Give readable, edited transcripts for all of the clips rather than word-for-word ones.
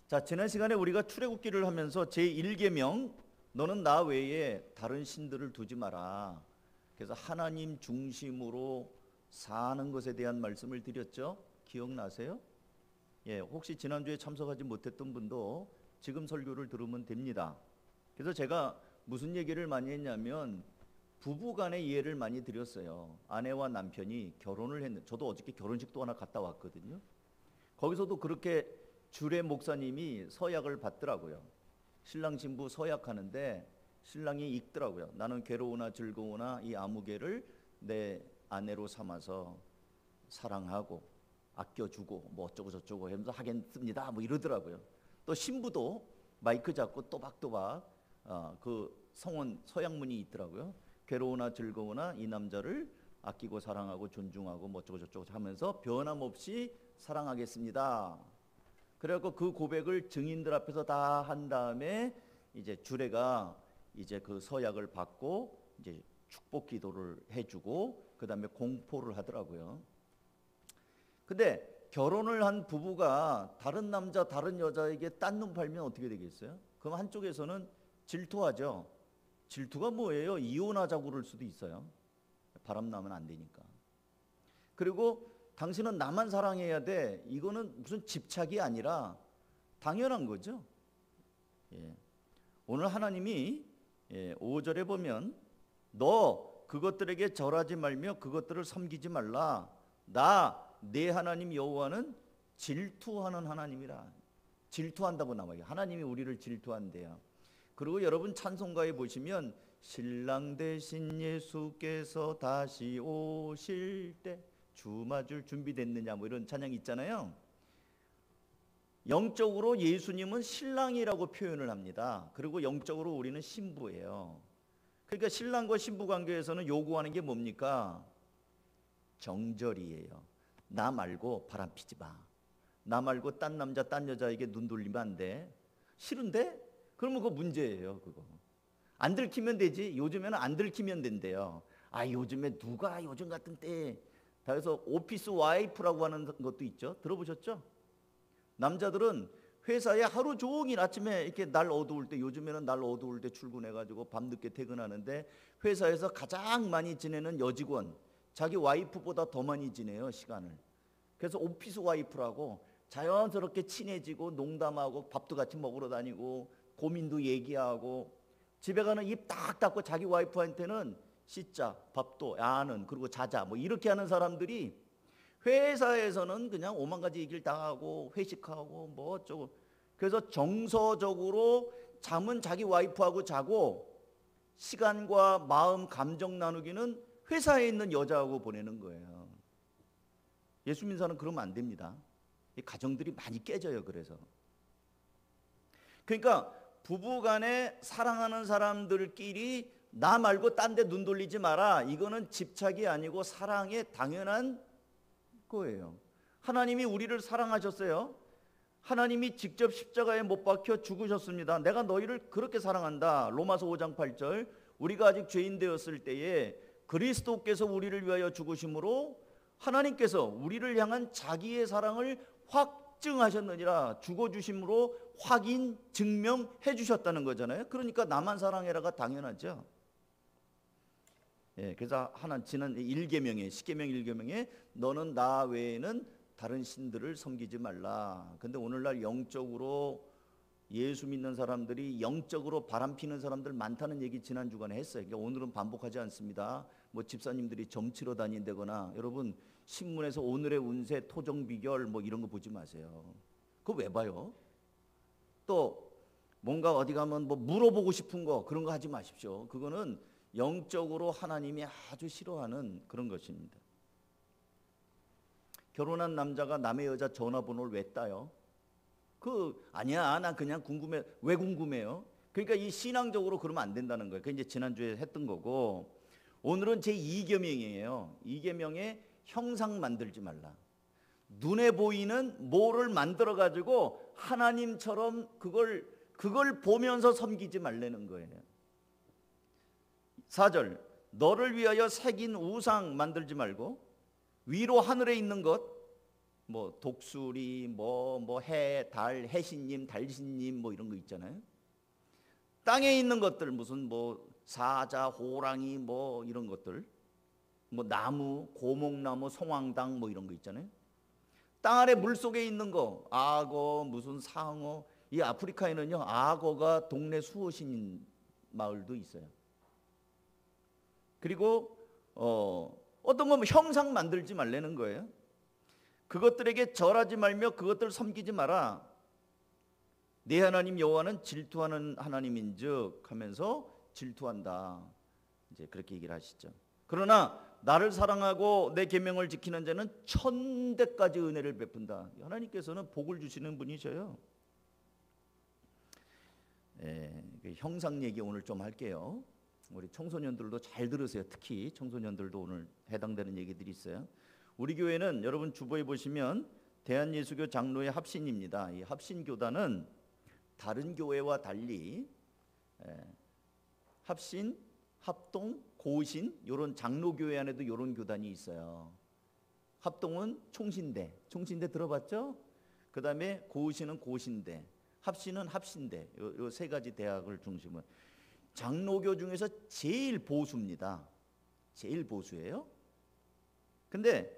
자, 지난 시간에 우리가 출애굽기를 하면서 제1계명 너는 나 외에 다른 신들을 두지 마라. 그래서 하나님 중심으로 사는 것에 대한 말씀을 드렸죠. 기억나세요? 예, 혹시 지난주에 참석하지 못했던 분도 지금 설교를 들으면 됩니다. 그래서 제가 무슨 얘기를 많이 했냐면 부부 간의 이해를 많이 드렸어요. 아내와 남편이 결혼을 했는데, 저도 어저께 결혼식도 하나 갔다 왔거든요. 거기서도 그렇게 주례 목사님이 서약을 받더라고요. 신랑 신부 서약하는데 신랑이 읽더라고요. 나는 괴로우나 즐거우나 이 아무개를 내 아내로 삼아서 사랑하고 아껴주고 뭐 어쩌고 저쩌고 하면서 하겠습니다 뭐 이러더라고요. 또 신부도 마이크 잡고 또박또박 그 성원 서약문이 있더라고요. 괴로우나 즐거우나 이 남자를 아끼고 사랑하고 존중하고 뭐 어쩌고 저쩌고 하면서 변함없이 사랑하겠습니다. 그래갖고 그 고백을 증인들 앞에서 다 한 다음에 이제 주례가 이제 그 서약을 받고 이제 축복 기도를 해주고 그 다음에 공포를 하더라고요. 근데 결혼을 한 부부가 다른 남자 다른 여자에게 딴 눈 팔면 어떻게 되겠어요? 그럼 한쪽에서는 질투하죠. 질투가 뭐예요? 이혼하자고 그럴 수도 있어요. 바람 나면 안 되니까. 그리고 당신은 나만 사랑해야 돼. 이거는 무슨 집착이 아니라 당연한 거죠. 예. 오늘 하나님이 5절에 보면 너 그것들에게 절하지 말며 그것들을 섬기지 말라. 나 내 하나님 여호와는 질투하는 하나님이라. 질투한다고 나와요. 하나님이 우리를 질투한대요. 그리고 여러분 찬송가에 보시면 신랑 대신 예수께서 다시 오실 때 주 맞을 준비됐느냐 뭐 이런 찬양이 있잖아요. 영적으로 예수님은 신랑이라고 표현을 합니다. 그리고 영적으로 우리는 신부예요. 그러니까 신랑과 신부 관계에서는 요구하는 게 뭡니까? 정절이에요. 나 말고 바람 피지 마. 나 말고 딴 남자 딴 여자에게 눈 돌리면 안 돼. 싫은데? 그러면 그거 문제예요. 그거 안 들키면 되지. 요즘에는 안 들키면 된대요. 요즘에 누가 요즘 같은 때에 그래서 오피스 와이프라고 하는 것도 있죠. 들어보셨죠? 남자들은 회사에 하루 종일 아침에 이렇게 날 어두울 때, 요즘에는 날 어두울 때 출근해가지고 밤늦게 퇴근하는데 회사에서 가장 많이 지내는 여직원, 자기 와이프보다 더 많이 지내요, 시간을. 그래서 오피스 와이프라고 자연스럽게 친해지고 농담하고 밥도 같이 먹으러 다니고 고민도 얘기하고 집에 가는 입 딱 닫고 자기 와이프한테는 씻자, 밥도 야는 그리고 자자 뭐 이렇게 하는 사람들이 회사에서는 그냥 오만 가지 얘기를 다 하고 회식하고 뭐 어쩌고. 그래서 정서적으로 잠은 자기 와이프하고 자고 시간과 마음 감정 나누기는 회사에 있는 여자하고 보내는 거예요. 예수 믿는 사람은 그러면 안 됩니다. 이 가정들이 많이 깨져요. 그러니까 부부간에 사랑하는 사람들끼리 나 말고 딴 데 눈 돌리지 마라. 이거는 집착이 아니고 사랑의 당연한 거예요. 하나님이 우리를 사랑하셨어요. 하나님이 직접 십자가에 못 박혀 죽으셨습니다. 내가 너희를 그렇게 사랑한다. 로마서 5장 8절. 우리가 아직 죄인 되었을 때에 그리스도께서 우리를 위하여 죽으심으로 하나님께서 우리를 향한 자기의 사랑을 확증하셨느니라. 죽어주심으로 확인, 증명해 주셨다는 거잖아요. 그러니까 나만 사랑해라가 당연하죠. 예, 그래서 지난 1계명에 10계명 1계명에 너는 나 외에는 다른 신들을 섬기지 말라. 근데 오늘날 영적으로 예수 믿는 사람들이 영적으로 바람피는 사람들 많다는 얘기 지난 주간에 했어요. 그러니까 오늘은 반복하지 않습니다. 뭐 집사님들이 점치러 다닌다거나, 여러분 신문에서 오늘의 운세 토정 비결 뭐 이런 거 보지 마세요. 그거 왜 봐요? 또 뭔가 어디 가면 뭐 물어보고 싶은 거 그런 거 하지 마십시오. 그거는 영적으로 하나님이 아주 싫어하는 그런 것입니다. 결혼한 남자가 남의 여자 전화번호를 왜 따요? 아니야, 난 그냥 궁금해. 왜 궁금해요? 그러니까 이 신앙적으로 그러면 안 된다는 거예요. 그 이제 지난주에 했던 거고, 오늘은 제 2계명이에요. 2계명에 형상 만들지 말라. 눈에 보이는 뭐를 만들어 가지고 하나님처럼 그걸 보면서 섬기지 말라는 거예요. 4절, 너를 위하여 새긴 우상 만들지 말고 위로 하늘에 있는 것, 뭐 독수리, 뭐 해, 달, 해신님, 달신님 뭐 이런 거 있잖아요. 땅에 있는 것들 무슨 뭐 사자, 호랑이 뭐 이런 것들, 뭐 나무, 고목나무, 송황당 뭐 이런 거 있잖아요. 땅 아래 물 속에 있는 거, 악어, 무슨 상어. 이 아프리카에는요 악어가 동네 수호신인 마을도 있어요. 그리고 어떤 거 형상 만들지 말라는 거예요. 그것들에게 절하지 말며 그것들을 섬기지 마라. 네 하나님 여호와는 질투하는 하나님인즉 하면서 질투한다. 이제 그렇게 얘기를 하시죠. 그러나 나를 사랑하고 내 계명을 지키는 자는 1000대까지 은혜를 베푼다. 하나님께서는 복을 주시는 분이셔요. 형상 얘기 오늘 좀 할게요. 우리 청소년들도 잘 들으세요. 특히 청소년들도 오늘 해당되는 얘기들이 있어요. 우리 교회는 여러분 주보에 보시면 대한예수교 장로의 합신입니다. 이 합신교단은 다른 교회와 달리 합신, 합동, 고신 이런 장로교회 안에도 이런 교단이 있어요. 합동은 총신대 들어봤죠? 그 다음에 고신은 고신대, 합신은 합신대. 이 세 가지 대학을 중심으로 장로교 중에서 제일 보수입니다. 제일 보수예요. 근데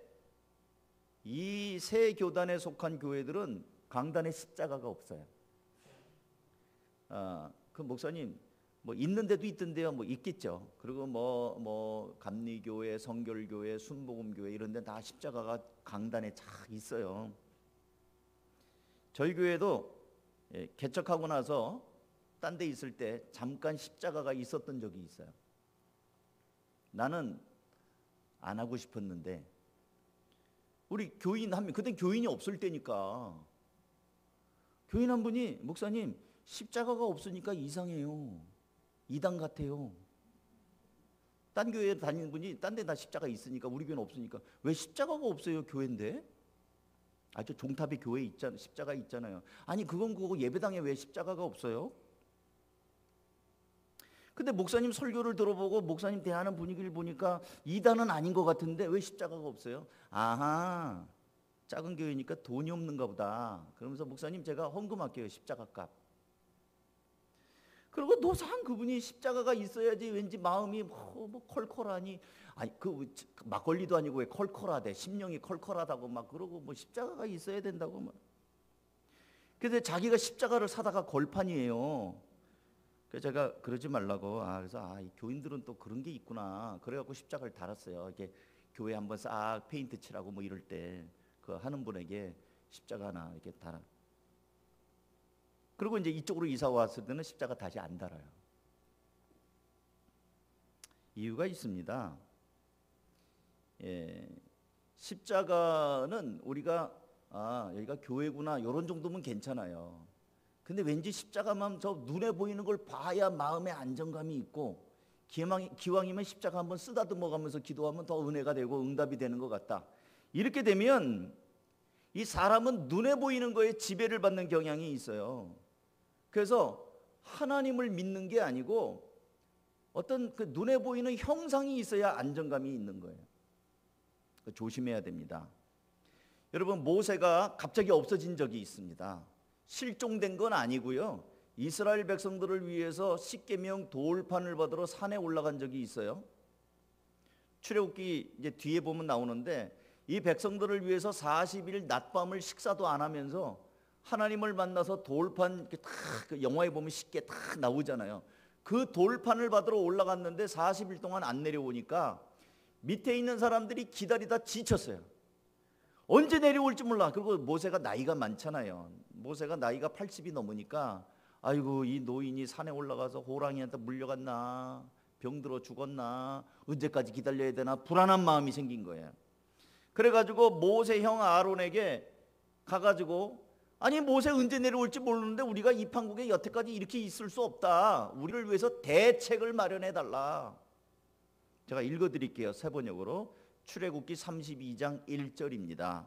이 세 교단에 속한 교회들은 강단에 십자가가 없어요. 그 목사님 뭐 있는 데도 있던데요. 뭐 있겠죠. 그리고 뭐 감리교회, 성결교회, 순복음교회 이런 데 다 십자가가 강단에 쫙 있어요. 저희 교회도 개척하고 나서 딴 데 있을 때 잠깐 십자가가 있었던 적이 있어요. 나는 안 하고 싶었는데 우리 교인 한 명, 그때 교인이 없을 때니까 교인 한 분이 목사님 십자가가 없으니까 이상해요. 이단 같아요. 딴 교회에 다니는 분이 딴 데 다 십자가 있으니까 우리 교회는 없으니까 왜 십자가가 없어요? 교회인데? 저 종탑에 교회 있잖아요. 십자가 있잖아요. 아니 그건 그거고 예배당에 왜 십자가가 없어요? 근데 목사님 설교를 들어보고 목사님 대하는 분위기를 보니까 이단은 아닌 것 같은데 왜 십자가가 없어요? 아하, 작은 교회니까 돈이 없는가 보다. 그러면서 목사님 제가 헌금할게요. 십자가 값. 그리고 노상 그분이 십자가가 있어야지 왠지 마음이 뭐 컬컬하니. 아니 그 막걸리도 아니고 왜 컬컬하대. 심령이 컬컬하다고 막 그러고 뭐 십자가가 있어야 된다고 막. 근데 자기가 십자가를 사다가 걸판이에요. 그래서 제가 그러지 말라고. 그래서 이 교인들은 또 그런 게 있구나. 그래갖고 십자가를 달았어요. 이렇게 교회 한번 싹 페인트 칠하고 뭐 이럴 때 그 하는 분에게 십자가 하나 이렇게 달아. 그리고 이제 이쪽으로 이사 왔을 때는 십자가 다시 안 달아요. 이유가 있습니다. 십자가는 우리가 여기가 교회구나 이런 정도면 괜찮아요. 근데 왠지 십자가만 저 눈에 보이는 걸 봐야 마음에 안정감이 있고 기왕이면 십자가 한번 쓰다듬어 가면서 기도하면 더 은혜가 되고 응답이 되는 것 같다. 이렇게 되면 이 사람은 눈에 보이는 거에 지배를 받는 경향이 있어요. 그래서 하나님을 믿는 게 아니고 어떤 그 눈에 보이는 형상이 있어야 안정감이 있는 거예요. 조심해야 됩니다. 여러분 모세가 갑자기 없어진 적이 있습니다. 실종된 건 아니고요. 이스라엘 백성들을 위해서 십계명 돌판을 받으러 산에 올라간 적이 있어요. 출애굽기 이제 뒤에 보면 나오는데 이 백성들을 위해서 40일 낮밤을 식사도 안 하면서 하나님을 만나서 돌판 이렇게 딱 영화에 보면 쉽게 딱 나오잖아요. 그 돌판을 받으러 올라갔는데 40일 동안 안 내려오니까 밑에 있는 사람들이 기다리다 지쳤어요. 언제 내려올지 몰라. 그리고 모세가 나이가 많잖아요. 모세가 나이가 80이 넘으니까 아이고 이 노인이 산에 올라가서 호랑이한테 물려갔나, 병들어 죽었나, 언제까지 기다려야 되나 불안한 마음이 생긴 거예요. 그래가지고 모세 형 아론에게 가가지고 아니 모세 언제 내려올지 모르는데 우리가 이 판국에 여태까지 이렇게 있을 수 없다. 우리를 위해서 대책을 마련해 달라. 제가 읽어드릴게요. 세번역으로. 출애굽기 32장 1절입니다.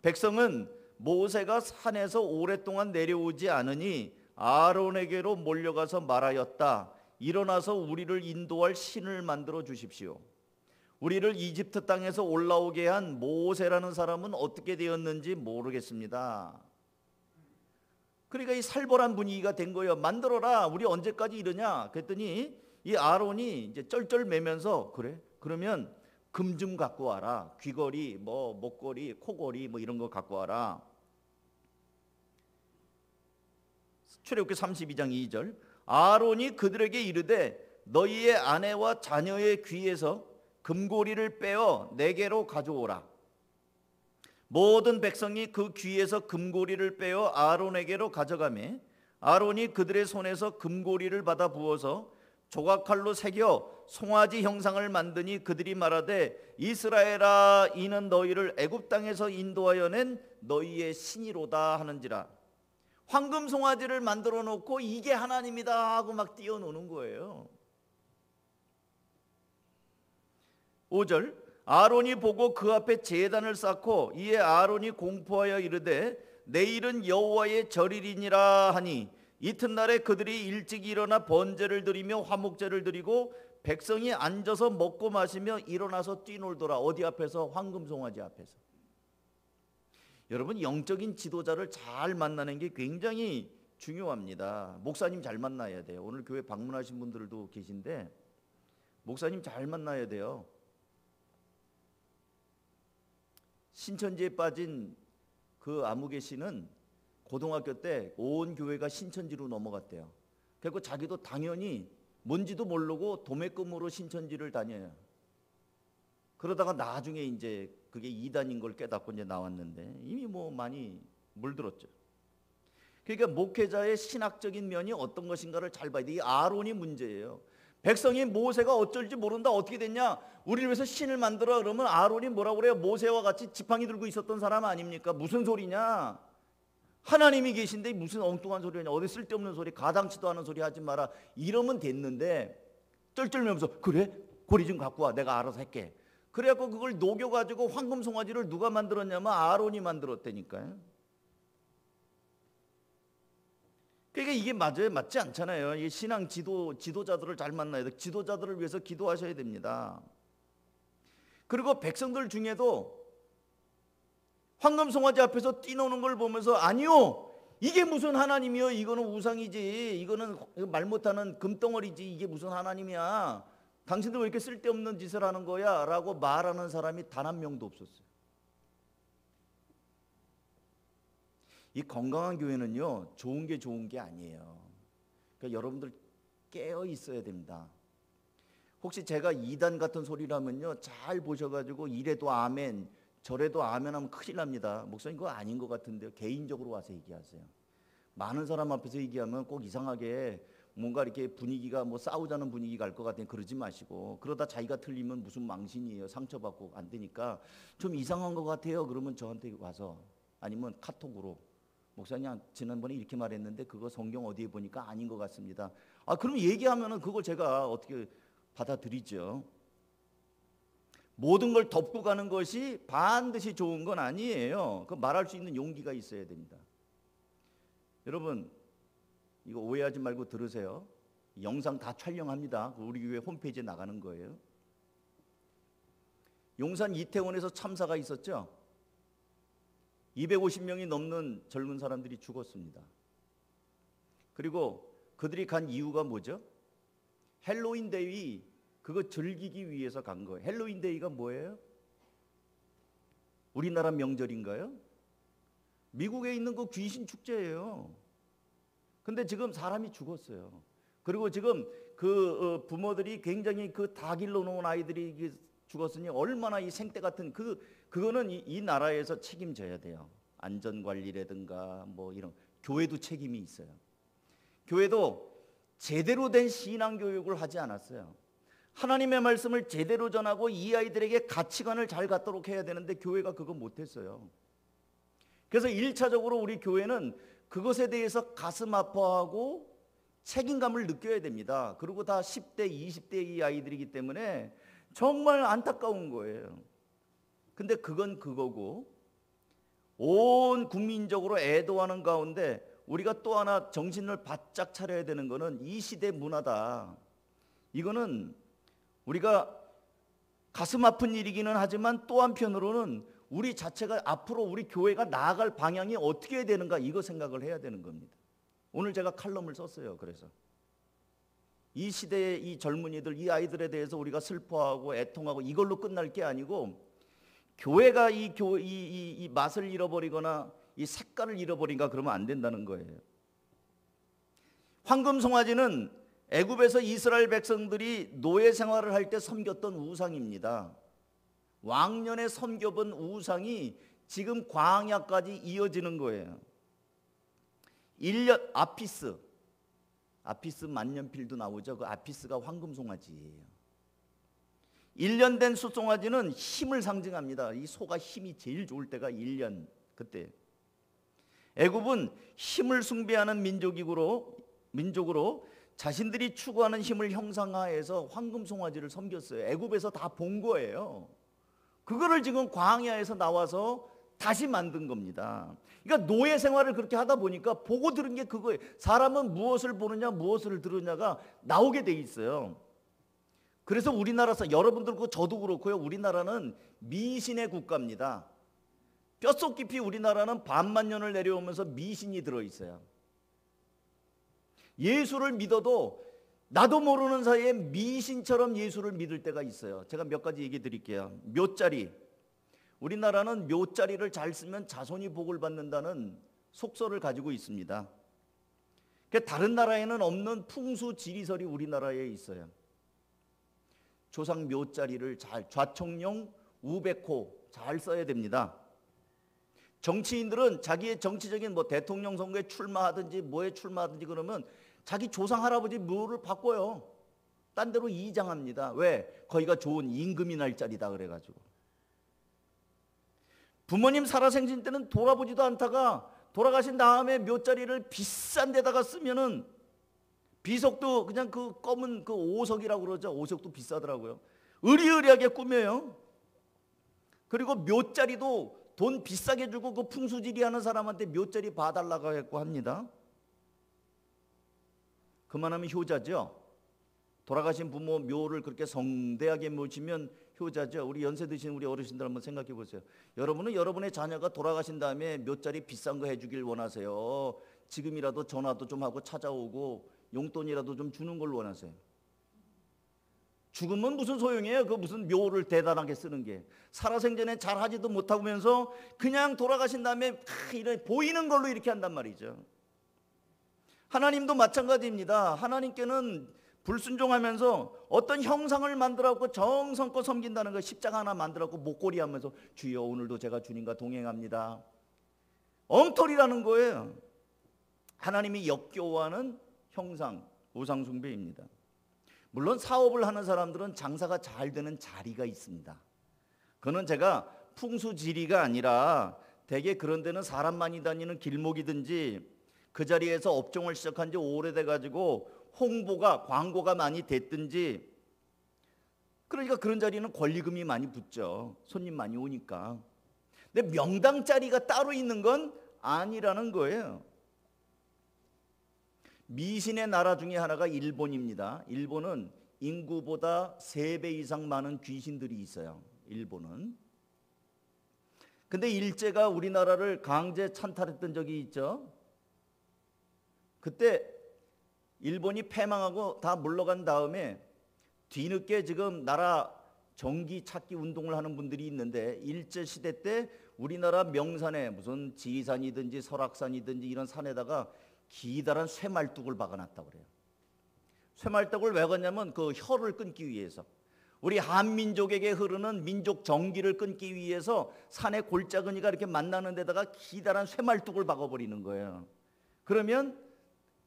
백성은 모세가 산에서 오랫동안 내려오지 않으니 아론에게로 몰려가서 말하였다. 일어나서 우리를 인도할 신을 만들어 주십시오. 우리를 이집트 땅에서 올라오게 한 모세라는 사람은 어떻게 되었는지 모르겠습니다. 그러니까 이 살벌한 분위기가 된 거예요. 만들어라. 우리 언제까지 이러냐? 그랬더니 이 아론이 이제 쩔쩔매면서 그래? 그러면 금 좀 갖고 와라. 귀걸이, 뭐 목걸이, 코걸이 뭐 이런 거 갖고 와라. 출애굽기 32장 2절. 아론이 그들에게 이르되 너희의 아내와 자녀의 귀에서 금고리를 빼어 내게로 가져오라. 모든 백성이 그 귀에서 금고리를 빼어 아론에게로 가져가매 아론이 그들의 손에서 금고리를 받아 부어서 조각칼로 새겨 송아지 형상을 만드니 그들이 말하되 이스라엘아 이는 너희를 애굽 땅에서 인도하여 낸 너희의 신이로다 하는지라. 황금 송아지를 만들어 놓고 이게 하나님이다 하고 막 띄워놓는 거예요. 5절. 아론이 보고 그 앞에 제단을 쌓고 이에 아론이 공포하여 이르되 내일은 여호와의 절일이니라 하니 이튿날에 그들이 일찍 일어나 번제를 드리며 화목제를 드리고 백성이 앉아서 먹고 마시며 일어나서 뛰놀더라. 어디 앞에서? 황금송아지 앞에서. 여러분, 영적인 지도자를 잘 만나는 게 굉장히 중요합니다. 목사님 잘 만나야 돼요. 오늘 교회 방문하신 분들도 계신데 목사님 잘 만나야 돼요. 신천지에 빠진 그 아무개 씨는 고등학교 때 온 교회가 신천지로 넘어갔대요. 그리고 자기도 당연히 뭔지도 모르고 도매금으로 신천지를 다녀요. 그러다가 나중에 이제 그게 이단인 걸 깨닫고 이제 나왔는데 이미 뭐 많이 물들었죠. 그러니까 목회자의 신학적인 면이 어떤 것인가를 잘 봐야 돼. 이 아론이 문제예요. 백성이 모세가 어쩔지 모른다. 어떻게 됐냐? 우리를 위해서 신을 만들어. 그러면 아론이 뭐라고 그래요? 모세와 같이 지팡이 들고 있었던 사람 아닙니까? 무슨 소리냐? 하나님이 계신데 무슨 엉뚱한 소리냐? 어디 쓸데없는 소리, 가당치도 않은 소리 하지 마라. 이러면 됐는데 쩔쩔매면서 그래? 고리 좀 갖고 와. 내가 알아서 할게. 그래갖고 그걸 녹여가지고 황금 송아지를 누가 만들었냐면 아론이 만들었다니까요. 그러니까 이게 맞아요? 맞지 않잖아요. 이 신앙 지도자들을 잘 만나야 돼. 지도자들을 위해서 기도하셔야 됩니다. 그리고 백성들 중에도 황금 송아지 앞에서 뛰노는 걸 보면서 아니요, 이게 무슨 하나님이요? 이거는 우상이지. 이거는 말 못하는 금덩어리지. 이게 무슨 하나님이야? 당신들 왜 이렇게 쓸데없는 짓을 하는 거야? 라고 말하는 사람이 단 한 명도 없었어요. 이 건강한 교회는요, 좋은 게 아니에요. 그러니까 여러분들 깨어 있어야 됩니다. 혹시 제가 이단 같은 소리를 하면요, 잘 보셔가지고 이래도 아멘, 저래도 아멘 하면 큰일 납니다. 목사님 그거 아닌 것 같은데요. 개인적으로 와서 얘기하세요. 많은 사람 앞에서 얘기하면 꼭 이상하게 뭔가 이렇게 분위기가 뭐 싸우자는 분위기가 갈 것 같으니 그러지 마시고, 그러다 자기가 틀리면 무슨 망신이에요. 상처받고 안 되니까 좀 이상한 것 같아요. 그러면 저한테 와서, 아니면 카톡으로 목사님 지난번에 이렇게 말했는데 그거 성경 어디에 보니까 아닌 것 같습니다. 아, 그럼 얘기하면은 그걸 제가 어떻게 받아들이죠. 모든 걸 덮고 가는 것이 반드시 좋은 건 아니에요. 그 말할 수 있는 용기가 있어야 됩니다. 여러분, 이거 오해하지 말고 들으세요. 영상 다 촬영합니다. 우리 교회 홈페이지에 나가는 거예요. 용산 이태원에서 참사가 있었죠. 250명이 넘는 젊은 사람들이 죽었습니다. 그리고 그들이 간 이유가 뭐죠? 헬로윈 데이, 그거 즐기기 위해서 간 거예요. 헬로윈 데이가 뭐예요? 우리나라 명절인가요? 미국에 있는 그 귀신 축제예요. 근데 지금 사람이 죽었어요. 그리고 지금 그 부모들이 굉장히 그 다 길러놓은 아이들이 죽었으니 얼마나 이 생떼 같은 그거는 이 나라에서 책임져야 돼요. 안전관리라든가 뭐 이런, 교회도 책임이 있어요. 교회도 제대로 된 신앙교육을 하지 않았어요. 하나님의 말씀을 제대로 전하고 이 아이들에게 가치관을 잘 갖도록 해야 되는데 교회가 그거 못했어요. 그래서 1차적으로 우리 교회는 그것에 대해서 가슴 아파하고 책임감을 느껴야 됩니다. 그리고 다 10대, 20대 이 아이들이기 때문에 정말 안타까운 거예요. 근데 그건 그거고, 온 국민적으로 애도하는 가운데 우리가 또 하나 정신을 바짝 차려야 되는 거는 이 시대 문화다. 이거는 우리가 가슴 아픈 일이기는 하지만 또 한편으로는 우리 자체가 앞으로 우리 교회가 나아갈 방향이 어떻게 해야 되는가 이거 생각을 해야 되는 겁니다. 오늘 제가 칼럼을 썼어요. 그래서 이 시대의 이 젊은이들, 이 아이들에 대해서 우리가 슬퍼하고 애통하고 이걸로 끝날 게 아니고 교회가 이 맛을 잃어버리거나 이 색깔을 잃어버린가 그러면 안 된다는 거예요. 황금송아지는 애굽에서 이스라엘 백성들이 노예 생활을 할 때 섬겼던 우상입니다. 왕년에 섬겨본 우상이 지금 광야까지 이어지는 거예요. 1년 아피스 만년필도 나오죠. 그 아피스가 황금송아지예요. 1년 된 숫송아지는 힘을 상징합니다. 이 소가 힘이 제일 좋을 때가 1년 그때. 애굽은 힘을 숭배하는 민족으로 자신들이 추구하는 힘을 형상화해서 황금송아지를 섬겼어요. 애굽에서 다 본 거예요. 그거를 지금 광야에서 나와서 다시 만든 겁니다. 그러니까 노예 생활을 그렇게 하다 보니까 보고 들은 게 그거예요. 사람은 무엇을 보느냐 무엇을 들으냐가 나오게 돼 있어요. 그래서 우리나라에서 여러분들 그렇고 저도 그렇고요. 우리나라는 미신의 국가입니다. 뼛속 깊이 우리나라는 반만 년을 내려오면서 미신이 들어있어요. 예수를 믿어도 나도 모르는 사이에 미신처럼 예수를 믿을 때가 있어요. 제가 몇 가지 얘기 드릴게요. 묘자리. 우리나라는 묘자리를 잘 쓰면 자손이 복을 받는다는 속설을 가지고 있습니다. 다른 나라에는 없는 풍수 지리설이 우리나라에 있어요. 조상 묘자리를 잘 좌청룡 우백호 잘 써야 됩니다. 정치인들은 자기의 정치적인 대통령 선거에 출마하든지 뭐에 출마하든지 그러면 자기 조상 할아버지 묘를 바꿔요. 딴 데로 이장합니다. 왜? 거기가 좋은 임금이 날 자리다 그래가지고. 부모님 살아생신 때는 돌아보지도 않다가 돌아가신 다음에 묘자리를 비싼 데다가 쓰면은 비석도 그냥 그 검은 그 오석이라고 그러죠. 오석도 비싸더라고요. 으리으리하게 꾸며요. 그리고 묘자리도 돈 비싸게 주고 그 풍수지리 하는 사람한테 묘자리 봐달라고 했고 합니다. 그만하면 효자죠. 돌아가신 부모 묘를 그렇게 성대하게 모시면 효자죠. 우리 연세 드신 우리 어르신들 한번 생각해 보세요. 여러분은 여러분의 자녀가 돌아가신 다음에 묘자리 비싼 거 해주길 원하세요? 지금이라도 전화도 좀 하고 찾아오고 용돈이라도 좀 주는 걸 원하세요? 죽으면 무슨 소용이에요? 그 무슨 묘를 대단하게 쓰는 게. 살아생전에 잘 하지도 못하면서 그냥 돌아가신 다음에 이런 보이는 걸로 이렇게 한단 말이죠. 하나님도 마찬가지입니다. 하나님께는 불순종하면서 어떤 형상을 만들어갖고 정성껏 섬긴다는 거. 십자가 하나 만들어갖고 목걸이 하면서 주여 오늘도 제가 주님과 동행합니다. 엉터리라는 거예요. 하나님이 역겨워하는 형상, 우상 숭배입니다. 물론 사업을 하는 사람들은 장사가 잘 되는 자리가 있습니다. 그거는 제가 풍수지리가 아니라 대개 그런 데는 사람 많이 다니는 길목이든지 그 자리에서 업종을 시작한 지 오래돼 가지고 홍보가 광고가 많이 됐든지, 그러니까 그런 자리는 권리금이 많이 붙죠. 손님 많이 오니까. 근데 명당 자리가 따로 있는 건 아니라는 거예요. 미신의 나라 중에 하나가 일본입니다. 일본은 인구보다 3배 이상 많은 귀신들이 있어요. 일본은. 근데 일제가 우리나라를 강제 찬탈했던 적이 있죠. 그때 일본이 패망하고 다 물러간 다음에 뒤늦게 지금 나라 정기 찾기 운동을 하는 분들이 있는데, 일제시대 때 우리나라 명산에 무슨 지리산이든지 설악산이든지 이런 산에다가 기다란 쇠말뚝을 박아놨다고 그래요. 쇠말뚝을 왜 그러냐면 그 혀를 끊기 위해서, 우리 한민족에게 흐르는 민족 정기를 끊기 위해서 산의 골짜기가 이렇게 만나는 데다가 기다란 쇠말뚝을 박아버리는 거예요. 그러면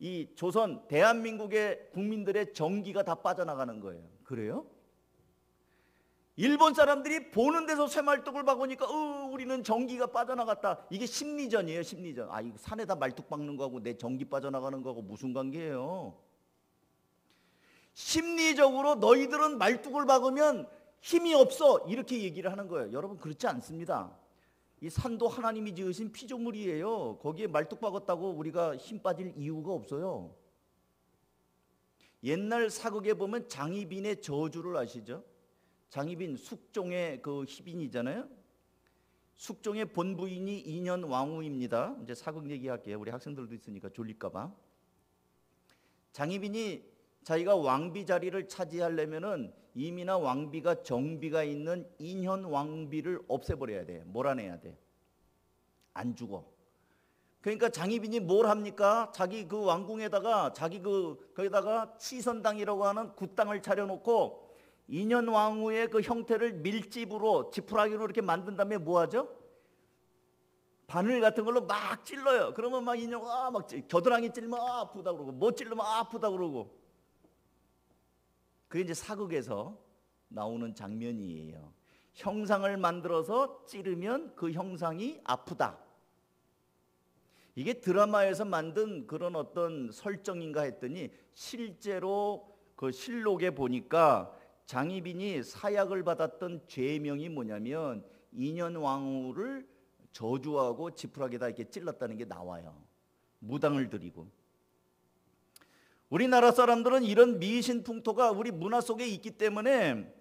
이 조선 대한민국의 국민들의 정기가 다 빠져나가는 거예요. 그래요? 일본 사람들이 보는 데서 쇠말뚝을 박으니까 우리는 전기가 빠져나갔다. 이게 심리전이에요. 심리전. 이거 산에다 말뚝 박는 거하고 내 전기 빠져나가는 거하고 무슨 관계예요? 심리적으로 너희들은 말뚝을 박으면 힘이 없어, 이렇게 얘기를 하는 거예요. 여러분, 그렇지 않습니다. 이 산도 하나님이 지으신 피조물이에요. 거기에 말뚝 박았다고 우리가 힘 빠질 이유가 없어요. 옛날 사극에 보면 장희빈의 저주를 아시죠? 장희빈 숙종의 그 희빈이잖아요. 숙종의 본부인이 인현 왕후입니다. 이제 사극 얘기할게요. 우리 학생들도 있으니까 졸릴까봐. 장희빈이 자기가 왕비 자리를 차지하려면은 이미나 왕비가 정비가 있는 인현 왕비를 없애버려야 돼. 몰아내야 돼. 안 죽어. 그러니까 장희빈이 뭘 합니까? 자기 그 왕궁에다가 거기다가 치선당이라고 하는 굿당을 차려놓고 인현 왕후의 그 형태를 밀집으로 지푸라기로 이렇게 만든 다음에 뭐 하죠? 바늘 같은 걸로 막 찔러요. 그러면 막 인현가 막 겨드랑이 찔면 아프다 그러고 뭐 찔르면 아프다 그러고. 그게 이제 사극에서 나오는 장면이에요. 형상을 만들어서 찌르면 그 형상이 아프다. 이게 드라마에서 만든 그런 어떤 설정인가 했더니 실제로 그 실록에 보니까 장희빈이 사약을 받았던 죄명이 뭐냐면 인현 왕후를 저주하고 지푸라기에다 이렇게 찔렀다는 게 나와요. 무당을 들이고. 우리나라 사람들은 이런 미신풍토가 우리 문화 속에 있기 때문에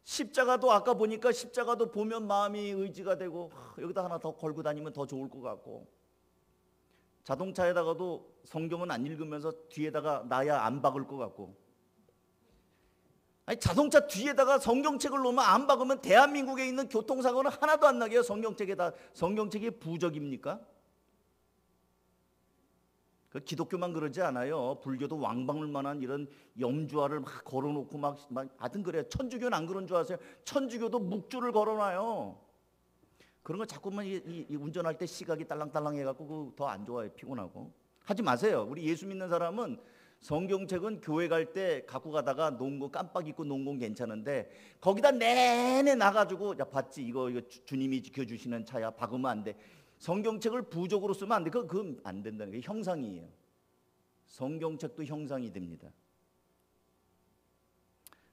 십자가도 아까 보니까 십자가도 보면 마음이 의지가 되고 여기다 하나 더 걸고 다니면 더 좋을 것 같고, 자동차에다가도 성경은 안 읽으면서 뒤에다가 놔야 안 박을 것 같고, 아니 자동차 뒤에다가 성경책을 놓으면 안 박으면 대한민국에 있는 교통사고는 하나도 안 나게요. 성경책이 부적입니까? 그 기독교만 그러지 않아요. 불교도 왕방울만한 이런 염주화를 막 걸어놓고 막 하여튼 그래요. 천주교는 안 그런 줄 아세요? 천주교도 묵주를 걸어놔요. 그런 거 자꾸만 이 운전할 때 시각이 딸랑딸랑 해갖고 더 안 좋아요. 피곤하고. 하지 마세요. 우리 예수 믿는 사람은 성경책은 교회 갈 때 갖고 가다가 놓은 거 깜빡 잊고 놓은 건 괜찮은데 거기다 내내 놔가지고 야 봤지 이거 주님이 지켜주시는 차야 박으면 안 돼. 성경책을 부적으로 쓰면 안 돼. 그건 안 된다는 게 형상이에요. 성경책도 형상이 됩니다.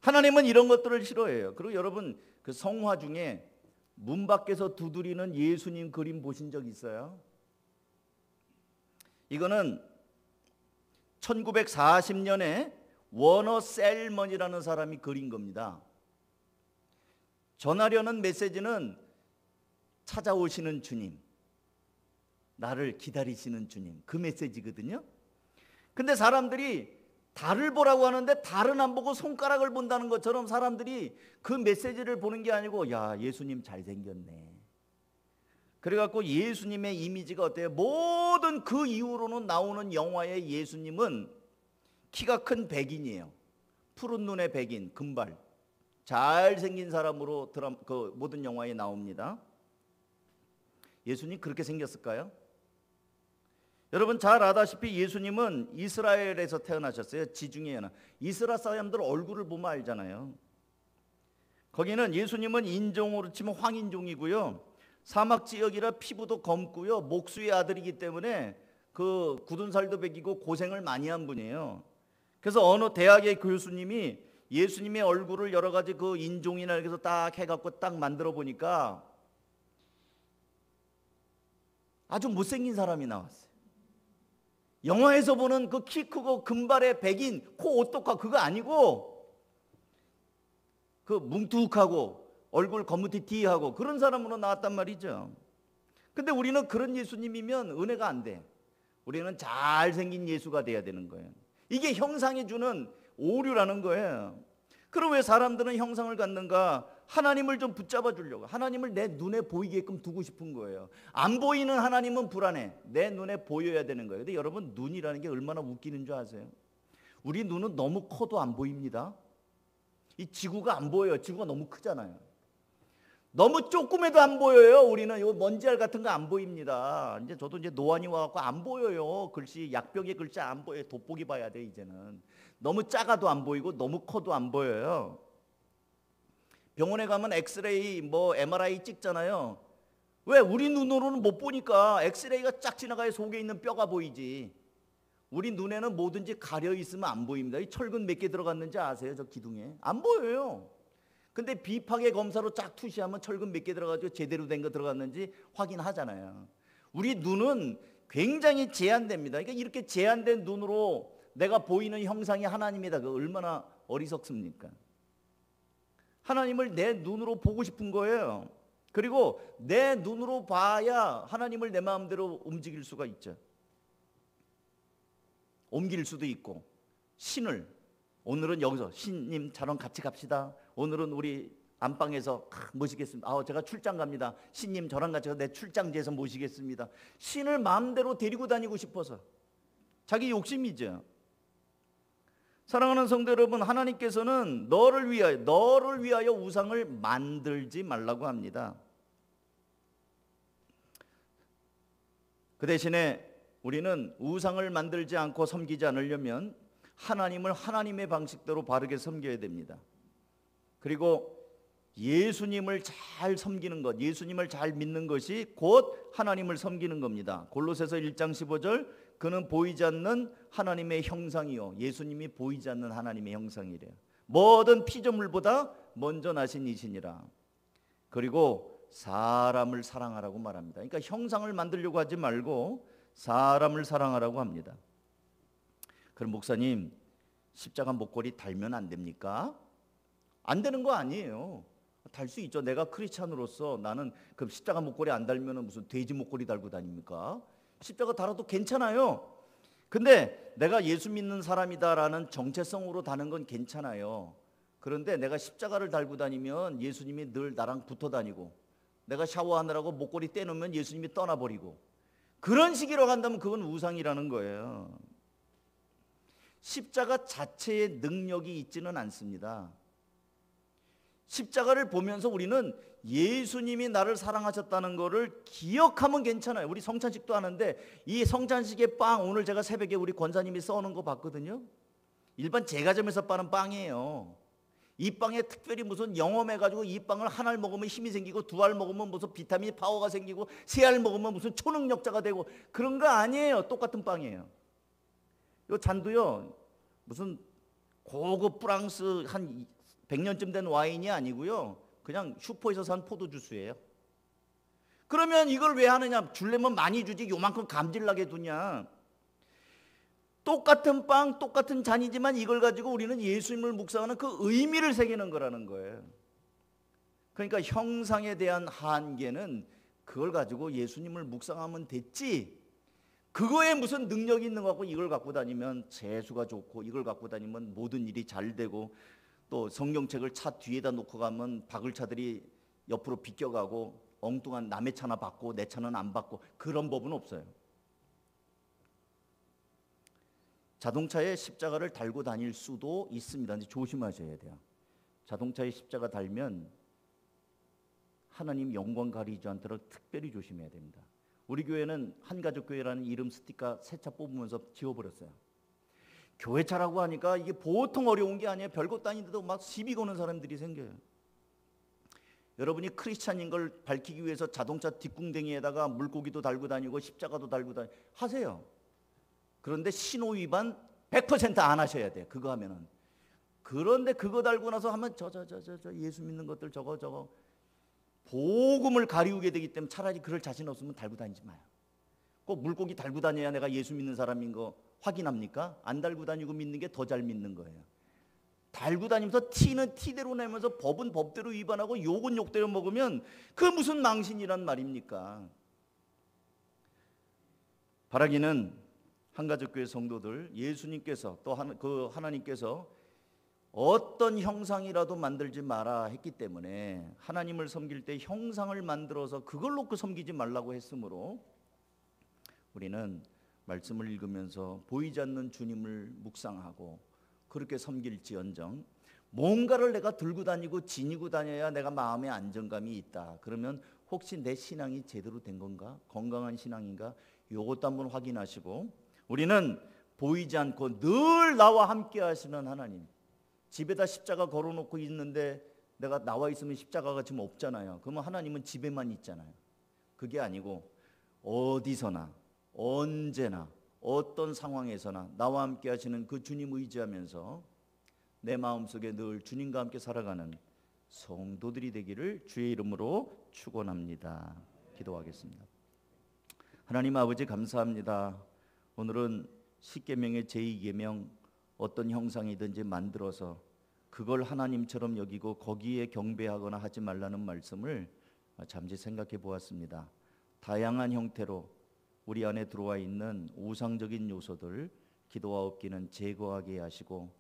하나님은 이런 것들을 싫어해요. 그리고 여러분 그 성화 중에 문 밖에서 두드리는 예수님 그림 보신 적 있어요? 이거는 1940년에 워너 셀먼이라는 사람이 그린 겁니다. 전하려는 메시지는 찾아오시는 주님, 나를 기다리시는 주님, 그 메시지거든요. 근데 사람들이 달을 보라고 하는데 달은 안 보고 손가락을 본다는 것처럼 사람들이 그 메시지를 보는 게 아니고 야 예수님 잘생겼네. 그래갖고 예수님의 이미지가 어때요? 모든 그 이후로는 나오는 영화의 예수님은 키가 큰 백인이에요. 푸른 눈의 백인, 금발, 잘생긴 사람으로 그 모든 영화에 나옵니다. 예수님 그렇게 생겼을까요? 여러분 잘 아다시피 예수님은 이스라엘에서 태어나셨어요. 지중해 연안. 이스라엘 사람들 얼굴을 보면 알잖아요. 거기는 예수님은 인종으로 치면 황인종이고요. 사막 지역이라 피부도 검고요. 목수의 아들이기 때문에 그 굳은 살도 베기고 고생을 많이 한 분이에요. 그래서 어느 대학의 교수님이 예수님의 얼굴을 여러 가지 그 인종이나 이렇게 해서 딱 해갖고 딱 만들어 보니까 아주 못생긴 사람이 나왔어요. 영화에서 보는 그 키 크고 금발의 백인, 코 오똑하고 그거 아니고 그 뭉툭하고 얼굴 거무튀튀하고 그런 사람으로 나왔단 말이죠. 근데 우리는 그런 예수님이면 은혜가 안 돼. 우리는 잘생긴 예수가 돼야 되는 거예요. 이게 형상이 주는 오류라는 거예요. 그럼 왜 사람들은 형상을 갖는가? 하나님을 좀 붙잡아 주려고, 하나님을 내 눈에 보이게끔 두고 싶은 거예요. 안 보이는 하나님은 불안해. 내 눈에 보여야 되는 거예요. 근데 여러분 눈이라는 게 얼마나 웃기는 줄 아세요? 우리 눈은 너무 커도 안 보입니다. 이 지구가 안 보여요. 지구가 너무 크잖아요. 너무 조그매도 안 보여요. 우리는 요 먼지알 같은 거 안 보입니다. 이제 저도 이제 노안이 와갖고 안 보여요. 글씨, 약벽의 글자 안 보여요. 돋보기 봐야 돼 이제는. 너무 작아도 안 보이고 너무 커도 안 보여요. 병원에 가면 엑스레이 뭐 MRI 찍잖아요. 왜? 우리 눈으로는 못 보니까 엑스레이가 쫙 지나가야 속에 있는 뼈가 보이지. 우리 눈에는 뭐든지 가려 있으면 안 보입니다. 이 철근 몇 개 들어갔는지 아세요? 저 기둥에 안 보여요. 근데 비파괴 검사로 쫙 투시하면 철근 몇 개 들어가지고 제대로 된 거 들어갔는지 확인하잖아요. 우리 눈은 굉장히 제한됩니다. 그러니까 이렇게 제한된 눈으로 내가 보이는 형상이 하나님이다. 그 얼마나 어리석습니까? 하나님을 내 눈으로 보고 싶은 거예요. 그리고 내 눈으로 봐야 하나님을 내 마음대로 움직일 수가 있죠. 옮길 수도 있고, 신을 오늘은 여기서 신님 저랑 같이 갑시다. 오늘은 우리 안방에서 모시겠습니다. 제가 출장 갑니다. 신님 저랑 같이 내 출장지에서 모시겠습니다. 신을 마음대로 데리고 다니고 싶어서, 자기 욕심이죠. 사랑하는 성도 여러분, 하나님께서는 너를 위하여 우상을 만들지 말라고 합니다. 그 대신에 우리는 우상을 만들지 않고 섬기지 않으려면 하나님을 하나님의 방식대로 바르게 섬겨야 됩니다. 그리고 예수님을 잘 섬기는 것, 예수님을 잘 믿는 것이 곧 하나님을 섬기는 겁니다. 골로새서 1장 15절, 그는 보이지 않는 하나님의 형상이요, 예수님이 보이지 않는 하나님의 형상이래요. 모든 피조물보다 먼저 나신 이시니라. 그리고 사람을 사랑하라고 말합니다. 그러니까 형상을 만들려고 하지 말고 사람을 사랑하라고 합니다. 그럼 목사님, 십자가 목걸이 달면 안 됩니까? 안 되는 거 아니에요. 달 수 있죠. 내가 크리스찬으로서 나는 그럼 십자가 목걸이 안 달면 무슨 돼지 목걸이 달고 다닙니까? 십자가 달아도 괜찮아요. 근데 내가 예수 믿는 사람이다라는 정체성으로 다는 건 괜찮아요. 그런데 내가 십자가를 달고 다니면 예수님이 늘 나랑 붙어 다니고, 내가 샤워하느라고 목걸이 떼놓으면 예수님이 떠나버리고, 그런 식으로 간다면 그건 우상이라는 거예요. 십자가 자체의 능력이 있지는 않습니다. 십자가를 보면서 우리는 예수님이 나를 사랑하셨다는 것을 기억하면 괜찮아요. 우리 성찬식도 하는데 이 성찬식의 빵, 오늘 제가 새벽에 우리 권사님이 써놓은 거 봤거든요. 일반 제과점에서 파는 빵이에요. 이 빵에 특별히 무슨 영험해가지고 이 빵을 한 알 먹으면 힘이 생기고 두 알 먹으면 무슨 비타민 파워가 생기고 세 알 먹으면 무슨 초능력자가 되고, 그런 거 아니에요. 똑같은 빵이에요. 이 잔도요, 무슨 고급 프랑스 한 100년쯤 된 와인이 아니고요, 그냥 슈퍼에서 산 포도주스예요. 그러면 이걸 왜 하느냐? 줄려면 많이 주지 요만큼 감질나게 두냐? 똑같은 빵, 똑같은 잔이지만 이걸 가지고 우리는 예수님을 묵상하는 그 의미를 새기는 거라는 거예요. 그러니까 형상에 대한 한계는 그걸 가지고 예수님을 묵상하면 됐지, 그거에 무슨 능력이 있는 거 같고 이걸 갖고 다니면 재수가 좋고 이걸 갖고 다니면 모든 일이 잘 되고, 또 성경책을 차 뒤에다 놓고 가면 박을차들이 옆으로 비껴가고 엉뚱한 남의 차나 받고 내 차는 안 받고, 그런 법은 없어요. 자동차에 십자가를 달고 다닐 수도 있습니다. 근데 조심하셔야 돼요. 자동차에 십자가 달면 하나님 영광 가리지 않도록 특별히 조심해야 됩니다. 우리 교회는 한가족교회라는 이름 스티커 새 차 뽑으면서 지워버렸어요. 교회차라고 하니까 이게 보통 어려운 게 아니에요. 별것도 아닌데도 막 시비 거는 사람들이 생겨요. 여러분이 크리스찬인 걸 밝히기 위해서 자동차 뒷궁뎅이에다가 물고기도 달고 다니고 십자가도 달고 다니고 하세요. 그런데 신호 위반 100% 안 하셔야 돼요. 그거 하면은. 그런데 그거 달고 나서 하면 저 예수 믿는 것들 저거 복음을 가리우게 되기 때문에 차라리 그럴 자신 없으면 달고 다니지 마요. 꼭 물고기 달고 다녀야 내가 예수 믿는 사람인 거 확인합니까? 안 달고 다니고 믿는 게 더 잘 믿는 거예요. 달고 다니면서 티는 티대로 내면서 법은 법대로 위반하고 욕은 욕대로 먹으면 그 무슨 망신이란 말입니까? 바라기는 한가족교회 성도들, 예수님께서 또 그 하나님께서 어떤 형상이라도 만들지 마라 했기 때문에 하나님을 섬길 때 형상을 만들어서 그걸 놓고 섬기지 말라고 했으므로 우리는 말씀을 읽으면서 보이지 않는 주님을 묵상하고 그렇게 섬길지언정, 뭔가를 내가 들고 다니고 지니고 다녀야 내가 마음의 안정감이 있다. 그러면 혹시 내 신앙이 제대로 된 건가? 건강한 신앙인가? 이것도 한번 확인하시고, 우리는 보이지 않고 늘 나와 함께 하시는 하나님, 집에다 십자가 걸어놓고 있는데 내가 나와 있으면 십자가가 지금 없잖아요. 그러면 하나님은 집에만 있잖아요. 그게 아니고 어디서나 언제나 어떤 상황에서나 나와 함께 하시는 그 주님 의지하면서 내 마음속에 늘 주님과 함께 살아가는 성도들이 되기를 주의 이름으로 축원합니다. 기도하겠습니다. 하나님 아버지 감사합니다. 오늘은 십계명의 제2계명 어떤 형상이든지 만들어서 그걸 하나님처럼 여기고 거기에 경배하거나 하지 말라는 말씀을 잠시 생각해 보았습니다. 다양한 형태로 우리 안에 들어와 있는 우상적인 요소들, 기도와 엎기는 제거하게 하시고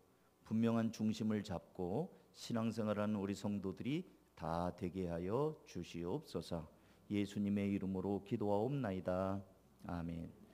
분명한 중심을 잡고 신앙생활하는 우리 성도들이 다 되게 하여 주시옵소서. 예수님의 이름으로 기도하옵나이다. 아멘.